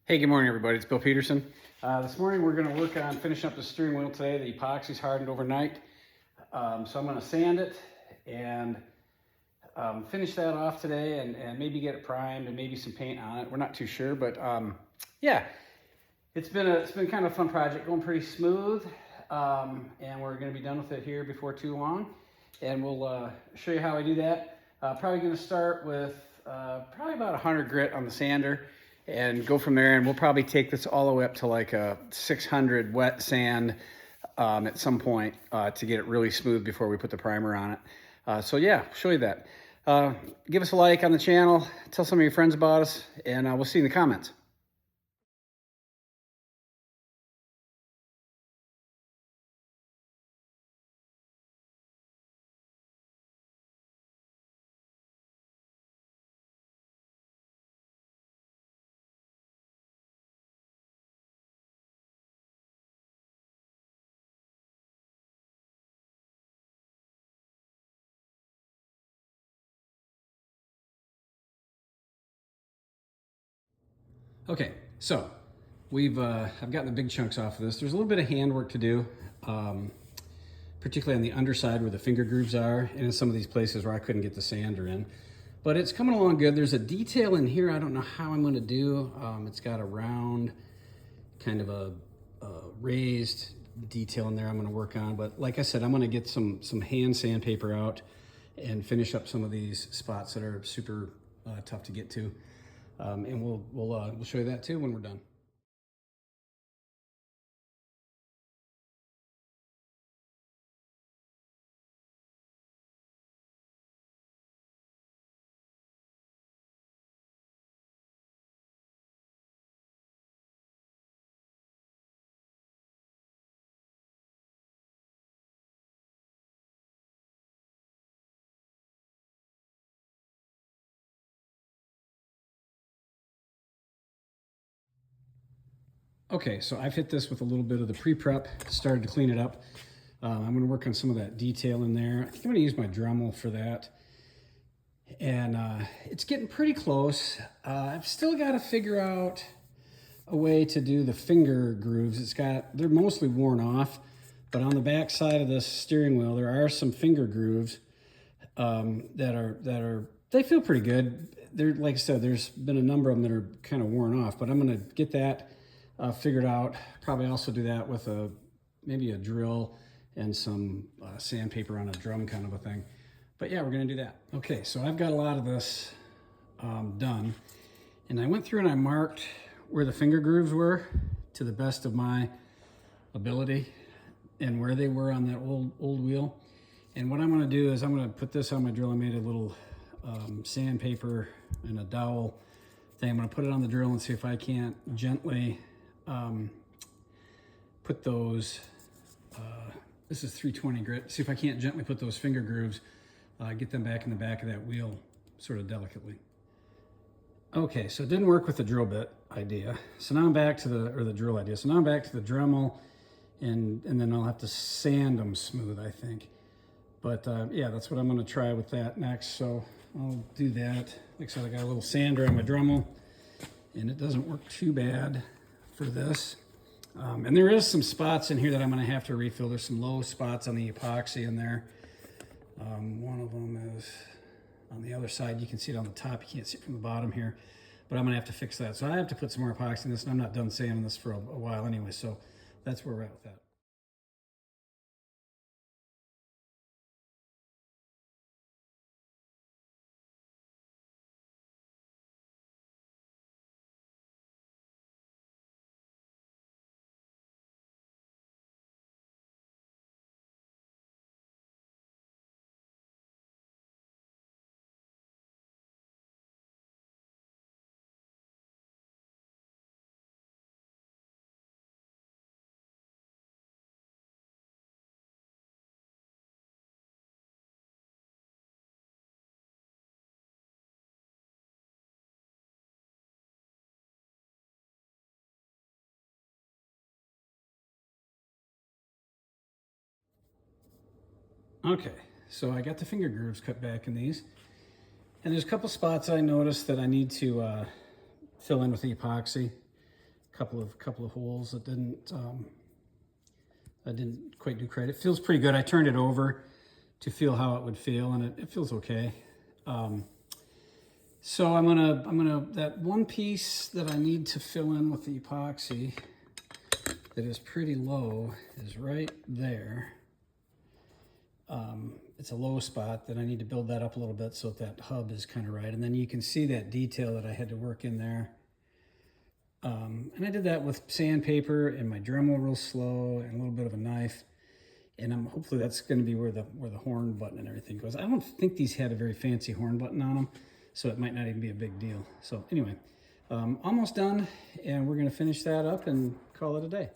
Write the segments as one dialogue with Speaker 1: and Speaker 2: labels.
Speaker 1: Hey, good morning, everybody. It's Bill Peterson. This morning we're going to work on finishing up the steering wheel today. The epoxy's hardened overnight, so I'm going to sand it and finish that off today, and maybe get it primed and maybe some paint on it. We're not too sure, but yeah, it's been kind of a fun project, going pretty smooth, and we're going to be done with it here before too long, and we'll show you how I do that. Probably going to start with probably about 100 grit on the sander and go from there, and we'll probably take this all the way up to like a 600 wet sand at some point to get it really smooth before we put the primer on it. So yeah, show you that. Give us a like on the channel, tell some of your friends about us, and we'll see you in the comments. Okay, so I've gotten the big chunks off of this. There's a little bit of handwork to do, particularly on the underside where the finger grooves are, and in some of these places where I couldn't get the sander in. But it's coming along good. There's a detail in here I don't know how I'm going to do. It's got a round, kind of a raised detail in there I'm going to work on. But like I said, I'm going to get some hand sandpaper out and finish up some of these spots that are super tough to get to. And we'll show you that too when we're done. Okay, so I've hit this with a little bit of the pre-prep, started to clean it up. I'm gonna work on some of that detail in there. I think I'm gonna use my Dremel for that. And it's getting pretty close. I've still gotta figure out a way to do the finger grooves. They're mostly worn off, but on the back side of this steering wheel, there are some finger grooves they feel pretty good. Like I said, there's been a number of them that are kind of worn off, but I'm gonna get that figured out. Probably also do that with maybe a drill and some sandpaper on a drum kind of a thing. But yeah, we're gonna do that. Okay, so I've got a lot of this done, and I went through and I marked where the finger grooves were to the best of my ability and where they were on that old wheel. And what I'm gonna do is I'm gonna put this on my drill. I made a little sandpaper and a dowel thing. I'm gonna put it on the drill and see if I can't gently put those, this is 320 grit, see if I can't gently put those finger grooves, get them back in the back of that wheel sort of delicately. Okay, so it didn't work with the drill bit idea. So now I'm back to the drill idea. So now I'm back to the Dremel, and then I'll have to sand them smooth, I think. But yeah, that's what I'm gonna try with that next. So I'll do that. Like I said, I got a little sander on my Dremel, and it doesn't work too bad for this. And there is some spots in here that I'm gonna have to refill. There's some low spots on the epoxy in there. One of them is on the other side. You can see it on the top. You can't see it from the bottom here, but I'm gonna have to fix that. So I have to put some more epoxy in this, and I'm not done sanding this for a while anyway. So that's where we're at with that. Okay, so I got the finger grooves cut back in these. And there's a couple spots I noticed that I need to fill in with the epoxy. couple of holes that didn't I didn't quite do credit. It feels pretty good. I turned it over to feel how it would feel, and it feels okay. So I'm gonna that one piece that I need to fill in with the epoxy that is pretty low is right there. It's a low spot that I need to build that up a little bit so that hub is kind of right. And then you can see that detail that I had to work in there. And I did that with sandpaper and my Dremel real slow and a little bit of a knife. And hopefully that's going to be where the horn button and everything goes. I don't think these had a very fancy horn button on them, so it might not even be a big deal. So anyway, almost done, and we're going to finish that up and call it a day.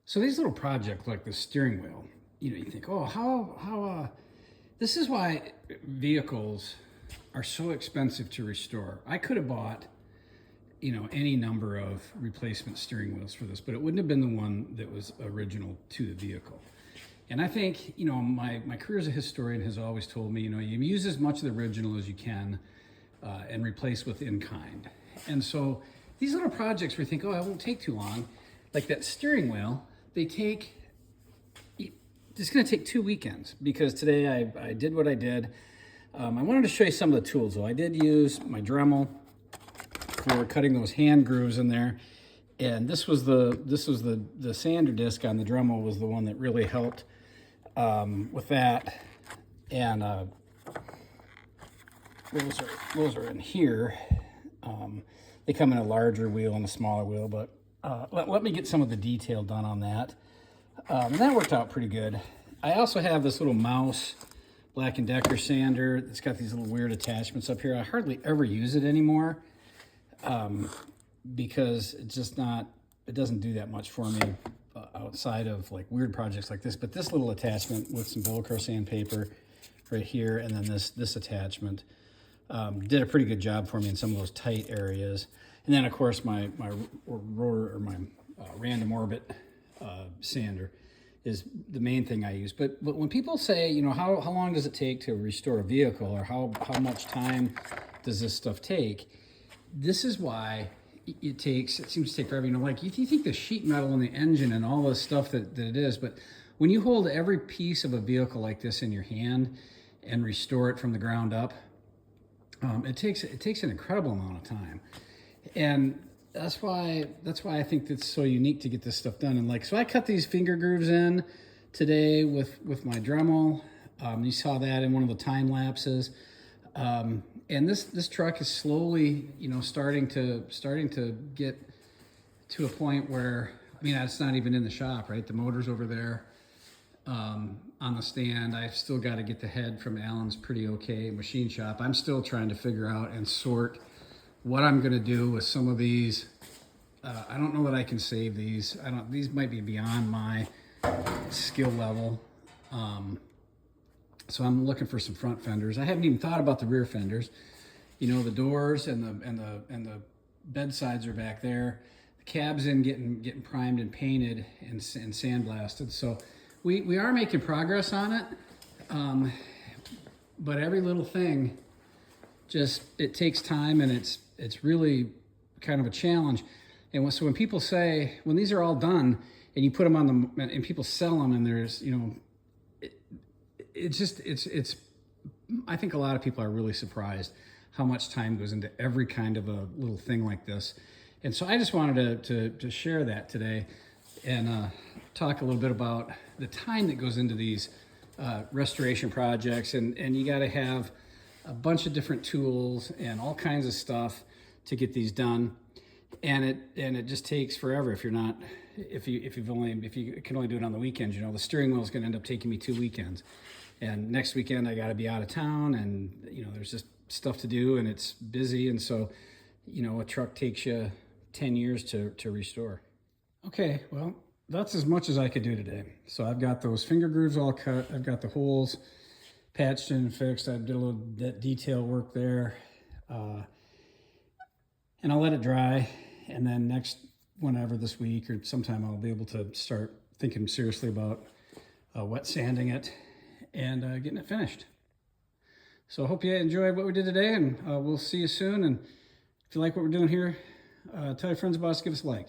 Speaker 1: So these little projects like the steering wheel, you think, oh, how this is why vehicles are so expensive to restore. I could have bought, any number of replacement steering wheels for this, but it wouldn't have been the one that was original to the vehicle. And I think, my career as a historian has always told me, you use as much of the original as you can and replace with in-kind. And so these little projects where you think, oh, it won't take too long, like that steering wheel, it's going to take 2 weekends because today I did what I did. I wanted to show you some of the tools though. I did use my Dremel for cutting those hand grooves in there. And this was the sander disc on the Dremel was the one that really helped with that. And those are in here. They come in a larger wheel and a smaller wheel, but let me get some of the detail done on that. And that worked out pretty good. I also have this little mouse Black & Decker sander. It's got these little weird attachments up here. I hardly ever use it anymore because it's just not, it doesn't do that much for me outside of like weird projects like this. But this little attachment with some Velcro sandpaper right here, and then this attachment did a pretty good job for me in some of those tight areas. And then of course my rotor or my random orbit sander is the main thing I use. But when people say, how long does it take to restore a vehicle, or how much time does this stuff take? This is why it seems to take forever. Like you think the sheet metal and the engine and all this stuff that it is, but when you hold every piece of a vehicle like this in your hand and restore it from the ground up, it takes an incredible amount of time. And that's why I think it's so unique to get this stuff done. And so I cut these finger grooves in today with my Dremel. You saw that in one of the time lapses. And this truck is slowly, starting to get to a point where, it's not even in the shop, right? The motor's over there on the stand. I've still got to get the head from Alan's Pretty Okay machine shop. I'm still trying to figure out and sort what I'm going to do with some of these. I don't know that I can save these. These might be beyond my skill level. So I'm looking for some front fenders. I haven't even thought about the rear fenders. The doors and the bed sides are back there. The cab's in getting primed and painted and sandblasted. So we are making progress on it. But every little thing it takes time, and it's really kind of a challenge. And so when people say, when these are all done and you put them on and people sell them, and there's, it's I think a lot of people are really surprised how much time goes into every kind of a little thing like this. And so I just wanted to share that today and talk a little bit about the time that goes into these restoration projects. And you got to have a bunch of different tools and all kinds of stuff to get these done. And it just takes forever if you can only do it on the weekends. The steering wheel is going to end up taking me 2 weekends. And next weekend I got to be out of town, and there's just stuff to do, and it's busy. And so you know, a truck takes you 10 years to restore. Okay, well, that's as much as I could do today. So I've got those finger grooves all cut. I've got the holes patched in and fixed. I did a little detail work there. And I'll let it dry. And then whenever this week or sometime, I'll be able to start thinking seriously about wet sanding it and getting it finished. So I hope you enjoyed what we did today, and we'll see you soon. And if you like what we're doing here, tell your friends about us, give us a like.